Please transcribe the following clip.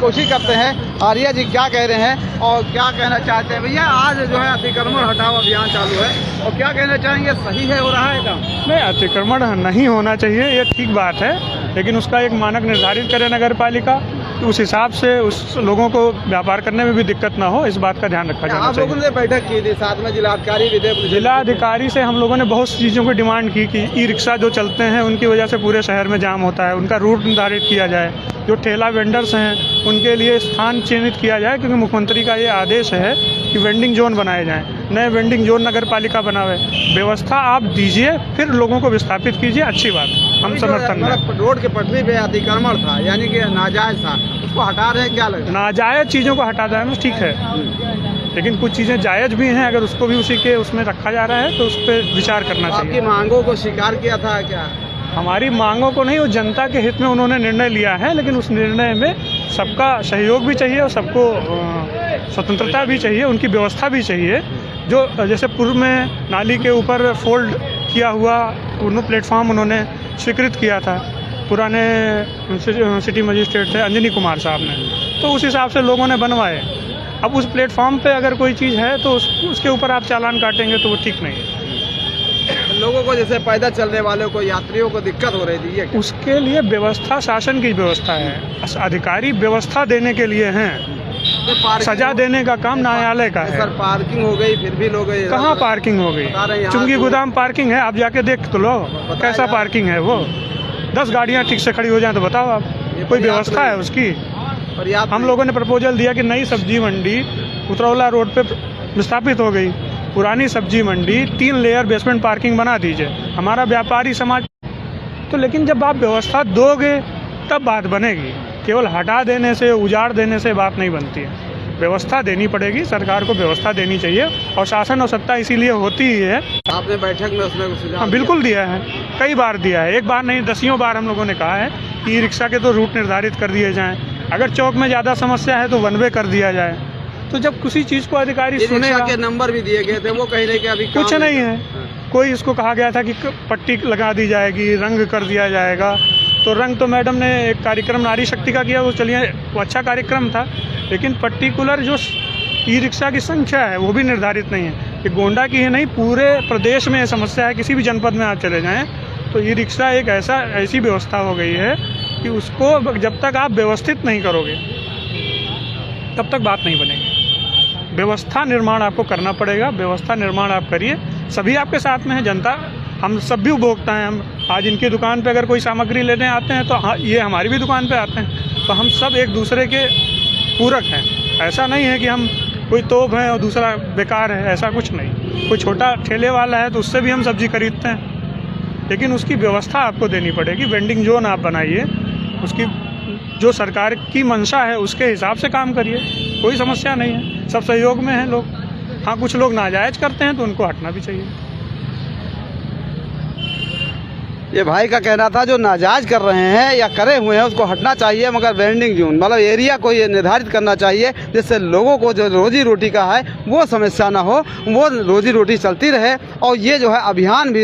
कोशिश करते हैं आर्या जी क्या कह रहे हैं और क्या कहना चाहते हैं। भैया आज जो है अतिक्रमण हटाओ अभियान चालू है और क्या कहना चाहेंगे, सही है हो रहा है काम? नहीं, अतिक्रमण नहीं होना चाहिए, ये ठीक बात है, लेकिन उसका एक मानक निर्धारित करे नगर पालिका, उस हिसाब से उस लोगों को व्यापार करने में भी दिक्कत ना हो, इस बात का ध्यान रखा जाना आप लोगों चाहिए। ने बैठक की थी, साथ में जिलाधिकारी भी थे। जिलाधिकारी से हम लोगों ने बहुत सी चीज़ों की डिमांड की कि ई रिक्शा जो चलते हैं उनकी वजह से पूरे शहर में जाम होता है, उनका रूट निर्धारित किया जाए। जो ठेला वेंडर्स हैं उनके लिए स्थान चिन्हित किया जाए, क्योंकि मुख्यमंत्री का ये आदेश है कि वेंडिंग जोन बनाए जाएं, नए वेंडिंग जोन नगर पालिका बनावे। व्यवस्था आप दीजिए, फिर लोगों को विस्थापित कीजिए, अच्छी बात, हम समर्थन में। रोड के पटरी पे अतिक्रमण था, यानी कि नाजायज था, उसको हटा रहे हैं, क्या लगता है? नाजायज चीज़ों को हटा देना ठीक है, लेकिन कुछ चीज़ें जायज़ भी हैं, अगर उसको भी उसी के उसमें रखा जा रहा है तो उस पर विचार करना चाहिए। आपकी मांगों को स्वीकार किया था क्या? हमारी मांगों को नहीं, वो जनता के हित में उन्होंने निर्णय लिया है, लेकिन उस निर्णय में सबका सहयोग भी चाहिए और सबको स्वतंत्रता भी चाहिए, उनकी व्यवस्था भी चाहिए। जो जैसे पूर्व में नाली के ऊपर फोल्ड किया हुआ उन्होंने प्लेटफॉर्म उन्होंने स्वीकृत किया था, पुराने सिटी मजिस्ट्रेट थे अंजनी कुमार साहब ने, तो उस हिसाब से लोगों ने बनवाए। अब उस प्लेटफॉर्म पे अगर कोई चीज़ है तो उसके ऊपर आप चालान काटेंगे तो वो ठीक नहीं है। लोगों को जैसे पैदल चलने वालों को, यात्रियों को दिक्कत हो रही थी, ये उसके लिए व्यवस्था शासन की व्यवस्था है, अधिकारी व्यवस्था देने के लिए हैं, सजा देने का काम न्यायालय का है। सर पार्किंग हो गई, फिर भी लोग कहाँ पार्किंग हो गई? चुंगी गोदाम पार्किंग है, आप जाके देख तो लो कैसा पार्किंग है वो। 10 गाड़ियाँ ठीक से खड़ी हो जाएं तो बताओ आप, कोई व्यवस्था है उसकी? हम लोगों ने प्रपोजल दिया कि नई सब्जी मंडी उतरौला रोड पे विस्थापित हो गई, पुरानी सब्जी मंडी 3 लेयर बेसमेंट पार्किंग बना दीजिए, हमारा व्यापारी समाज तो। लेकिन जब आप व्यवस्था दोगे तब बात बनेगी, केवल हटा देने से, उजाड़ देने से बात नहीं बनती है। व्यवस्था देनी पड़ेगी, सरकार को व्यवस्था देनी चाहिए, और शासन और सत्ता इसीलिए होती ही है। आपने बैठक में उसमें कुछ हाँ बिल्कुल दिया है, कई बार दिया है, एक बार नहीं दसियों बार हम लोगों ने कहा है कि ई रिक्शा के तो रूट निर्धारित कर दिए जाएँ, अगर चौक में ज़्यादा समस्या है तो वन वे कर दिया जाए। तो जब किसी चीज़ को अधिकारी सुनेगा, के नंबर भी दिए गए थे, वो कह रहे कि अभी कुछ नहीं है। कोई इसको कहा गया था कि पट्टी लगा दी जाएगी, रंग कर दिया जाएगा, तो रंग तो मैडम ने एक कार्यक्रम नारी शक्ति का किया, वो चलिए वो अच्छा कार्यक्रम था, लेकिन पर्टिकुलर जो ई रिक्शा की संख्या है वो भी निर्धारित नहीं है। कि गोंडा की ही नहीं, पूरे प्रदेश में समस्या है, किसी भी जनपद में आप चले जाएँ तो ई रिक्शा एक ऐसी व्यवस्था हो गई है कि उसको जब तक आप व्यवस्थित नहीं करोगे तब तक बात नहीं बनेगी। व्यवस्था निर्माण आपको करना पड़ेगा, व्यवस्था निर्माण आप करिए, सभी आपके साथ में है, जनता, हम सब भी उपभोक्ता हैं। हम आज इनकी दुकान पे अगर कोई सामग्री लेने आते हैं तो हाँ, ये हमारी भी दुकान पे आते हैं, तो हम सब एक दूसरे के पूरक हैं। ऐसा नहीं है कि हम कोई तोप है और दूसरा बेकार है, ऐसा कुछ नहीं। कोई छोटा ठेले वाला है तो उससे भी हम सब्जी खरीदते हैं, लेकिन उसकी व्यवस्था आपको देनी पड़ेगी। वेंडिंग जोन आप बनाइए, उसकी जो सरकार की मंशा है उसके हिसाब से काम करिए, कोई समस्या नहीं है, सब सहयोग में हैं लोग। हाँ, कुछ लोग नाजायज करते हैं तो उनको हटना भी चाहिए। ये भाई का कहना था, जो नाजायज कर रहे हैं या करे हुए हैं उसको हटना चाहिए, मगर वेंडिंग जोन मतलब एरिया को ये निर्धारित करना चाहिए जिससे लोगों को जो रोजी रोटी का है वो समस्या ना हो, वो रोजी रोटी चलती रहे। और ये जो है अभियान भी